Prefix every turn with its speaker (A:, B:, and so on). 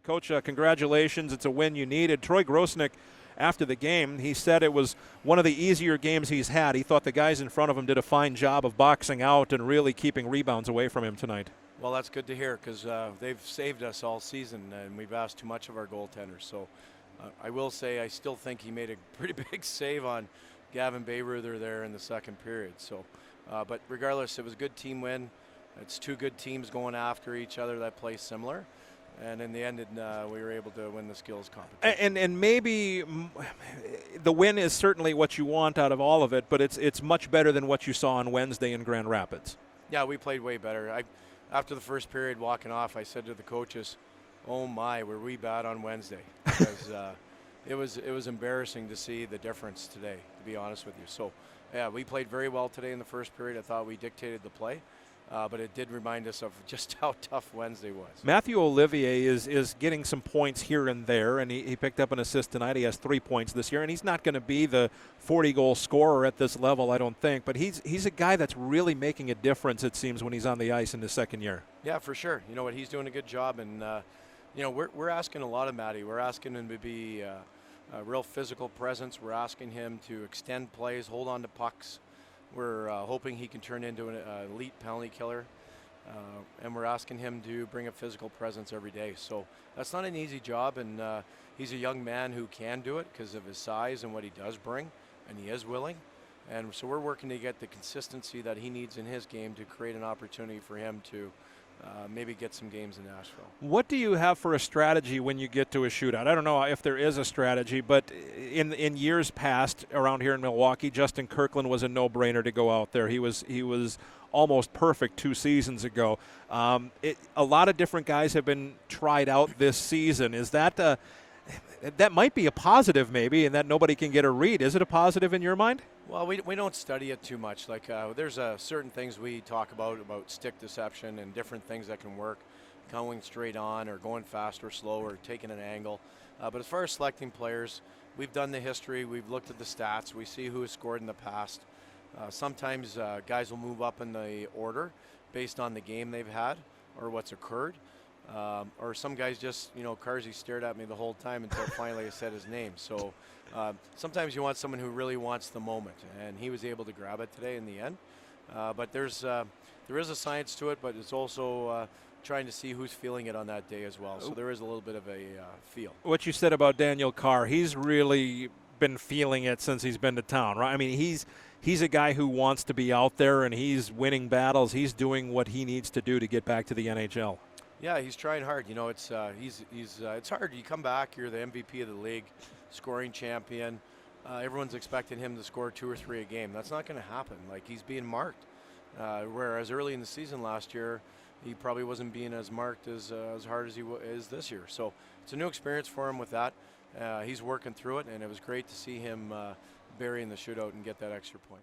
A: Coach, congratulations. It's a win you needed. Troy Grosnick, after the game, he said it was one of the easier games he's had. He thought the guys in front of him did a fine job of boxing out and really keeping rebounds away from him tonight.
B: Well, that's good to hear because they've saved us all season, and we've asked too much of our goaltenders. So I will say I still think he made a pretty big save on Gavin Bayreuther there in the second period. So, but regardless, it was a good team win. It's two good teams going after each other that play similar. And in the end, we were able to win the skills competition.
A: And maybe the win is certainly what you want out of all of it, but it's much better than what you saw on Wednesday in Grand Rapids.
B: Yeah, we played way better. After the first period walking off, I said to the coaches, "Oh my, were we bad on Wednesday?" Because it was embarrassing to see the difference today, to be honest with you. So, yeah, we played very well today in the first period. I thought we dictated the play. But it did remind us of just how tough Wednesday was.
A: Matthew Olivier is getting some points here and there, and he picked up an assist tonight. He has 3 points this year, and he's not going to be the 40-goal scorer at this level, I don't think. But he's a guy that's really making a difference, it seems, when he's on the ice in his second year.
B: Yeah, for sure. You know what, he's doing a good job, and we're asking a lot of Matty. We're asking him to be a real physical presence. We're asking him to extend plays, hold on to pucks. We're hoping he can turn into an elite penalty killer, and we're asking him to bring a physical presence every day. So that's not an easy job, and he's a young man who can do it because of his size and what he does bring, and he is willing. And so we're working to get the consistency that he needs in his game to create an opportunity for him to maybe get some games in Nashville.
A: What do you have for a strategy when you get to a shootout? I don't know if there is a strategy, but in years past around here in Milwaukee, Justin Kirkland was a no-brainer to go out there. He was almost perfect 2 seasons ago. A lot of different guys have been tried out this season. Is that that might be a positive maybe, and that nobody can get a read? Is it a positive in your mind?
B: Well, we don't study it too much. Like there's certain things we talk about stick deception and different things that can work, going straight on or going fast or slow or taking an angle. But as far as selecting players, we've done the history. We've looked at the stats. We see who has scored in the past. Sometimes guys will move up in the order based on the game they've had or what's occurred. Or some guys just, Carsey stared at me the whole time until finally I said his name. So sometimes you want someone who really wants the moment, and he was able to grab it today in the end. But there is a science to it, but it's also trying to see who's feeling it on that day as well. So there is a little bit of a feel.
A: What you said about Daniel Carr, he's really been feeling it since he's been to town, right? I mean, he's a guy who wants to be out there, and he's winning battles. He's doing what he needs to do to get back to the NHL.
B: Yeah, he's trying hard. It's it's hard. You come back, you're the MVP of the league, scoring champion. Everyone's expecting him to score 2 or 3 a game. That's not going to happen. Like, he's being marked. Whereas early in the season last year, he probably wasn't being as marked as hard as he is this year. So it's a new experience for him with that. He's working through it, and it was great to see him bury in the shootout and get that extra point.